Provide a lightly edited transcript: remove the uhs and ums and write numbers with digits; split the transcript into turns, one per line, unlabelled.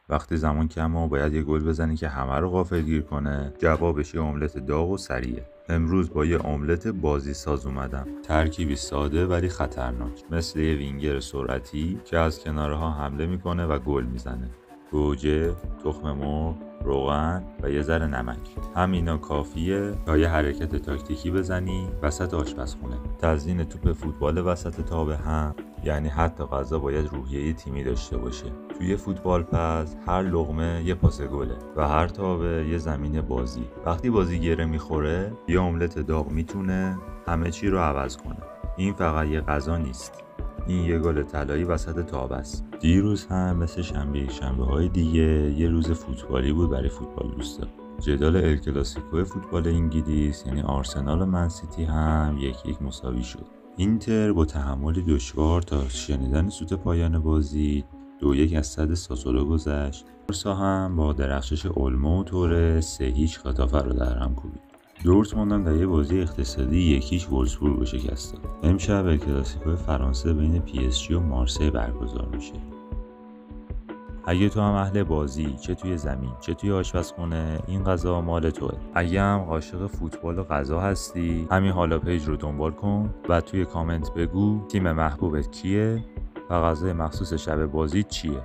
وقتی زمان کمه و باید یه گل بزنی که همه رو غافلگیر کنه، جوابش یه املت داغ و سریعه. امروز با یه املت بازی ساز اومدم. ترکیبی ساده ولی خطرناک، مثل یه وینگر سرعتی که از کنارها حمله میکنه و گل میزنه. گوجه، تخم مرغ، روغن و یه ذره نمک. همینا کافیه تا یه حرکت تاکتیکی بزنی وسط آشپزخونه. تزیین توپ فوتبال وسط تاب هم، یعنی حتی غذا باید روحیه تیمی داشته باشه. توی فوتبال پس هر لقمه یه پاس گله و هر تابه یه زمین بازی. وقتی بازی گره میخوره، یه املت داغ میتونه همه چی رو عوض کنه. این فقط یه غذا نیست، این یه گل طلایی وسط تاب است. دیروز هم مثل شنبه های دیگه یه روز فوتبالی بود برای فوتبال دوستا. جدال ال کلاسیکو فوتبال انگلیس یعنی آرسنال و منسیتی هم 1-1 مساوی شد. اینتر با تحمل دشوار تا شنیدن سوت پایان بازی 2-1 از صد ساسولو گذشت. بارسا هم با درخشش اولمو و توره 3-0 خطافه رو در هم کوبید. دورتموند هم در یه بازی اقتصادی 1-0 وولفسبورگ رو شکست داد. امشب ال کلاسیکو فرانسه بین پی اس جی و مارسی برگزار میشه. اگه تو هم اهل بازی، چه توی زمین چه توی آشپزخونه، این غذا مال توه. اگه هم عاشق فوتبال و غذا هستی، همین حالا پیج رو دنبال کن و توی کامنت بگو تیم محبوبت کیه و غذای مخصوص شب بازی چیه.